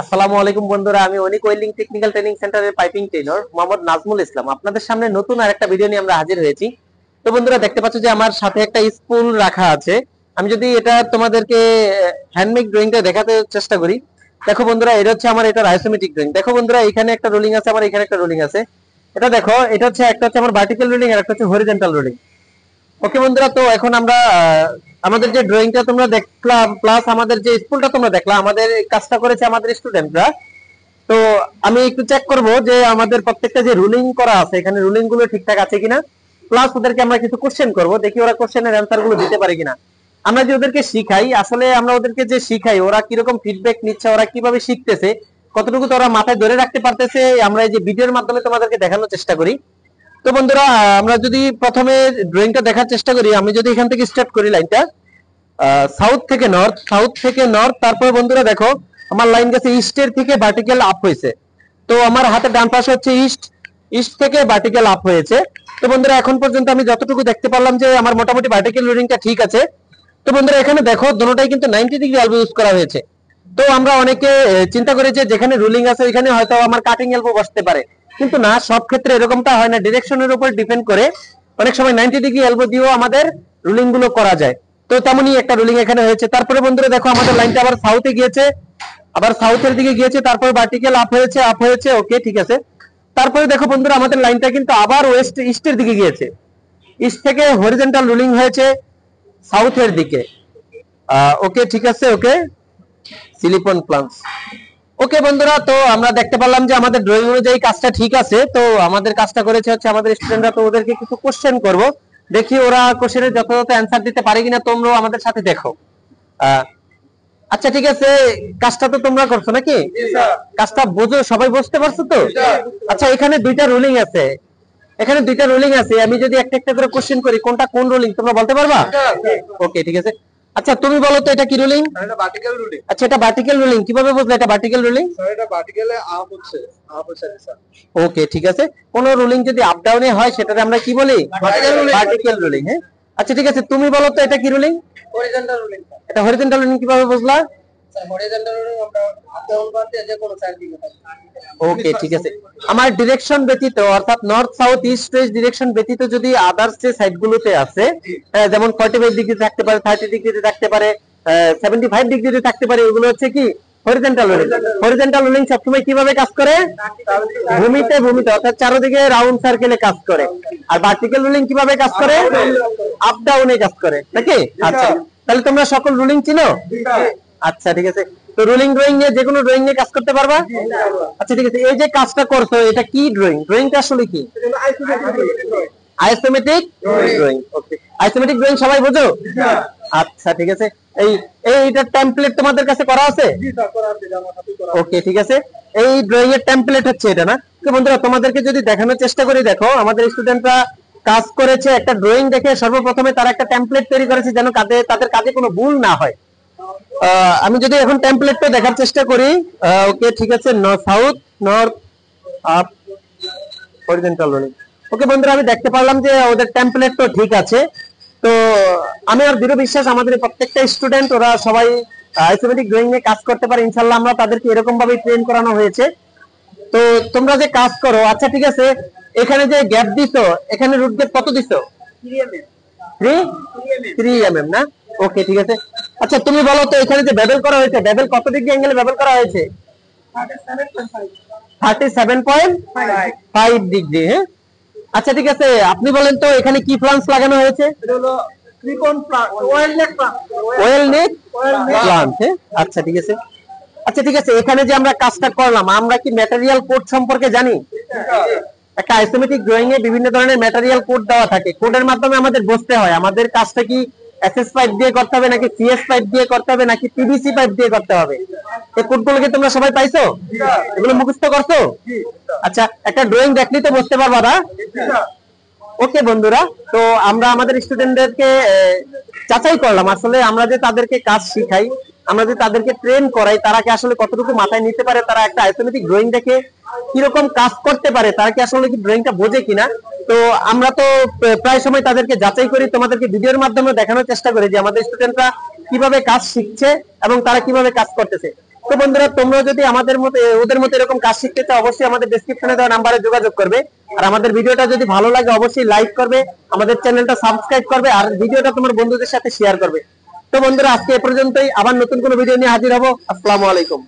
আসসালামু আলাইকুম বন্ধুরা, আমি অনিক ওয়েল্ডিং টেকনিক্যাল ট্রেনিং সেন্টারের পাইপিং ট্রেনার মোহাম্মদ নাজমুল ইসলাম আপনাদের সামনে নতুন আরেকটা ভিডিও নিয়ে আমরা হাজির হয়েছি। তো বন্ধুরা, দেখতে পাচ্ছ যে আমার সাথে একটা স্পুল রাখা আছে। আমি যদি এটা তোমাদেরকে হ্যান্ডমেড ড্রয়িংটা দেখাতে চেষ্টা করি, দেখো বন্ধুরা, এটা হচ্ছে আমার এটা আইসোমেট্রিক ড্রয়িং। দেখো বন্ধুরা, এখানে একটা রোলিং আছে, আমার এখানে একটা রোলিং আছে। এটা দেখো, এটা হচ্ছে একটা হচ্ছে আমার ভার্টিক্যাল রোলিং আর একটা হচ্ছে হরিজন্টাল রোলিং। ওকে বন্ধুরা, তো এখন আমরা আমাদের যে ড্রয়িংটা তোমরা দেখলাম প্লাস আমাদের যে স্কুলটা তোমরা দেখলাম, আমাদের কাজটা করেছে আমাদের স্টুডেন্টরা। তো আমি একটু চেক করব যে আমাদের প্রত্যেকটা যে রুলিং করা আছে এখানে রুলিং গুলো ঠিকঠাক আছে কিনা, প্লাস ওদেরকে আমরা কিছু কোশ্চেন করব, দেখি ওরা কোশ্চেনের অ্যান্সার গুলো দিতে পারে কিনা। আমরা যে ওদেরকে শিখাই, আসলে আমরা ওদেরকে যে শিখাই ওরা কিরকম ফিডব্যাক নিচ্ছে, ওরা কিভাবে শিখতেছে, কতটুকু তো ওরা মাথায় ধরে রাখতে পারতেছে, আমরা এই যে ভিডিওর মাধ্যমে তোমাদেরকে দেখানোর চেষ্টা করি। তো বন্ধুরা, আমরা যদি প্রথমে ড্রয়িংটা দেখার চেষ্টা করি, আমি যদি এখান থেকে স্টার্ট করি লাইনটা সাউথ থেকে নর্থ, সাউথ থেকে নর্থ, তারপরে বন্ধুরা দেখো আমার লাইন গেছে ইস্টের থেকে ভার্টিক্যাল আপ হয়েছে। তো আমার হাতের ডান পাশে হচ্ছে ইস্ট, ইস্ট থেকে ভার্টিক্যাল আপ হয়েছে। তো বন্ধুরা, এখন পর্যন্ত আমি যতটুকু দেখতে পারলাম যে আমার মোটামুটি ভার্টিক্যাল রোলিংটা ঠিক আছে। তো বন্ধুরা, এখানে দেখো দুটোটাই কিন্তু 90 ডিগ্রি এলবো ইউজ করা হয়েছে। তো আমরা অনেকে চিন্তা করি যে যেখানে রুলিং আছে ওইখানে হয়তো আমার কাটিং এলবো বসতে পারে, কিন্তু না, সব ক্ষেত্রে এরকমটা হয় না। ডিরেকশনের উপর ডিপেন্ড করে অনেক সময় 90 ডিগ্রি এলবো দিয়েও আমাদের রুলিং গুলো করা যায়। তো তেমনই একটা রুলিং এখানে হয়েছে। তারপরে বন্ধুরা দেখো, আমাদের লাইনটা আবার সাউথে গিয়েছে, আবার সাউথের দিকে গিয়েছে, তারপর ভার্টিক্যাল আপ হয়েছে, আপ হয়েছে, ওকে ঠিক আছে। তারপরে দেখো বন্ধুরা, আমাদের লাইনটা কিন্তু আবার ওয়েস্ট ইস্টের দিকে গিয়েছে, ইস্ট থেকে হরিজন্টাল রুলিং হয়েছে সাউথের দিকে। ওকে ঠিক আছে, ওকে সিলিকন প্লান্টস। ওকে বন্ধুরা, তো আমরা দেখতে পারলাম যে আমাদের ড্রয়িং অনুযায়ী কাজটা ঠিক আছে। তো আমাদের কাজটা করেছে হচ্ছে আমাদের স্টুডেন্টরা, তো ওদেরকে কিছু কোশ্চেন করব, দেখি ওরা কোশ্চেনের যথাযথ অ্যান্সার দিতে পারে কিনা। তোমরাও আমাদের সাথে দেখো। আচ্ছা ঠিক আছে, কাজটা তো তোমরা করছো নাকি? কাজটা বুঝো, সবাই বুঝতে পারছো তো? আচ্ছা, এখানে দুইটা রুলিং আছে, এখানে দুইটা রুলিং আছে। আমি যদি একটা একটা করে কোশ্চেন করি কোনটা কোন রুলিং তোমরা বলতে পারবা? ওকে ঠিক আছে। আচ্ছা তুমি বলো তো, এটা কি রুলিং? এটা ভার্টিক্যাল রুলিং। আচ্ছা, এটা ভার্টিক্যাল রুলিং, কিভাবে বুঝলে এটা ভার্টিক্যাল রুলিং? স্যার এটা ভার্টিক্যালে আপ হচ্ছে, আপ হচ্ছে স্যার। ওকে ঠিক আছে। কোন রুলিং যদি আপ ডাউনে হয় সেটাকে আমরা কি বলি? Vertical ruling. হ্যাঁ, আচ্ছা ঠিক আছে, তুমি বলো তো এটা কি রুলিং? Horizontal ruling. এটা হরিজন্টাল রুলিং, কিভাবে বুঝলা? স্যার হরিজন্টাল রুলিং আমরা আপ ডাউন করতে যে কোনো সাইড দিকে থাকে। ওকে ঠিক আছে। আমার ডিরেকশন ব্যতীত, অর্থাৎ north south east West direction ব্যতীত যদি আদার্স যে সাইডগুলোতে আছে, যেমন 45 ডিগ্রি থাকতে পারে, 30 ডিগ্রিতে থাকতে পারে, 75 ডিগ্রিতে থাকতে পারে, এগুলো হচ্ছে কি হরিজন্টাল রুলিং। হরিজন্টাল রুলিং সবসময় কিভাবে কাজ করে? ভূমিতে ভূমিতে, অর্থাৎ চারদিকে রাউন্ড সার্কেলে কাজ করে। আর ভার্টিক্যাল রুলিং কিভাবে কাজ করে? আপ ডাউনে কাজ করে নাকি? আচ্ছা, তাহলে তোমরা সকল রুলিং চিনো? আচ্ছা ঠিক আছে। তো রুলিং ড্রয়িং নিয়ে যে কোনো ড্রয়িং নিয়ে কাজ করতে পারবা? আচ্ছা ঠিক আছে। এই যে কাজটা করছো, এটা কি ড্রয়িং? ড্রয়িংটা আসলে কি? Isometric drawing. Okay, isometric drawing সবাই বোঝো? আচ্ছা ঠিক আছে। এই এইটার টেমপ্লেট তোমাদের কাছে করা আছে? ওকে ঠিক আছে। এই ড্রয়িং এর টেমপ্লেট হচ্ছে এটা না? তো বন্ধুরা, তোমাদেরকে যদি দেখানোর চেষ্টা করি, দেখো আমাদের স্টুডেন্টরা কাজ করেছে একটা ড্রয়িং দেখে সর্বপ্রথমে তারা একটা টেমপ্লেট তৈরি করেছে যেন তাদের কাজে কোনো ভুল না হয়। আমি যদি এখন টেমপ্লেটটা দেখার চেষ্টা করি, ওকে ঠিক আছে, south north up horizontal rolling. Okay বন্ধুরা, আমি দেখতে পারলাম যে ওদের টেমপ্লেট তো ঠিক আছে। তো আমি আর দৃঢ় বিশ্বাস আমাদের প্রত্যেকটা স্টুডেন্ট ওরা সবাই আইসোমেট্রিক ড্রয়িং এ কাজ করতে পারে ইনশাআল্লাহ। আমরা তাদেরকে এরকম ভাবে ট্রেন করানো হয়েছে। তো তোমরা যে কাজ করো, আচ্ছা ঠিক আছে, এখানে যে গ্যাপ দিছো, এখানে রুট গ্যাপ কত দিছো? 3 mm না? ওকে ঠিক আছে। আচ্ছা তুমি বলো তো, এখানে যে বেবেল করা হয়েছে, বেবেল কত ডিগ্রি অ্যাঙ্গেলে বেবেল করা হয়েছে? 37.5 ডিগ্রি। হ্যাঁ, আচ্ছা ঠিক আছে, আপনি বলেন তো এখানে কি প্লান্টস লাগানো হয়েছে? এটা হলো ত্রিকোণ প্লান্ট, ওয়েল নেক প্লান্ট। ওয়েল নেক প্লান্ট। হ্যাঁ, আচ্ছা ঠিক আছে। আচ্ছা ঠিক আছে, এখানে যে আমরা কাজটা করলাম, আমরা কি ম্যাটেরিয়াল কোড সম্পর্কে জানি? একটা আইসোমেট্রিক ড্রয়িং এ বিভিন্ন ধরনের ম্যাটেরিয়াল কোড দেওয়া থাকে, কোডের মাধ্যমে আমাদের বুঝতে হয় আমাদের কাজটা কি এসএস পাইপ দিয়ে করতে হবে নাকি সিএস পাইপ দিয়ে করতে হবে নাকি পিভিসি পাইপ দিয়ে করতে হবে। এই কোডগুলো কি তোমরা সবাই পাইছো? এগুলো মুখস্থ করছো? আচ্ছা, একটা ড্রয়িং দেখলেই তো বুঝতে পারবা না? ওকে বন্ধুরা, তো আমরা আমাদের স্টুডেন্টদেরকে যাচাই করলাম আসলে আমরা যে তাদেরকে কাজ শিখাই, আমরা যে তাদেরকে ট্রেন করাই, তারা কি আসলে কতটুকু মাথায় নিতে পারে, তারা একটা আইসোমেট্রিক ড্রয়িং দেখে কিরকম কাজ করতে পারে, তারা কি আসলে কি ড্রয়িংটা বোঝে কিনা। তো আমরা তো প্রায় সময় তাদেরকে যাচাই করি, তোমাদেরকে ভিডিওর মাধ্যমে দেখানোর চেষ্টা করি যে আমাদের স্টুডেন্টরা কিভাবে কাজ শিখছে এবং তারা কিভাবে কাজ করতেছে। তো বন্ধুরা তোমরা যদি আমাদের মতো ওদের মতো এরকম কাজ শিখতে চাও অবশ্যই আমাদের ডেসক্রিপশনে দেওয়া নাম্বারে যোগাযোগ করবে। আর আমাদের ভিডিওটা যদি ভালো লাগে অবশ্যই লাইক করবে, আমাদের চ্যানেলটা সাবস্ক্রাইব করবে, আর ভিডিওটা তোমার বন্ধুদের সাথে শেয়ার করবে। তো বন্ধুরা আজকে এ পর্যন্তই, আবার নতুন কোনো ভিডিও নিয়ে হাজির হবো। আসসালামু আলাইকুম।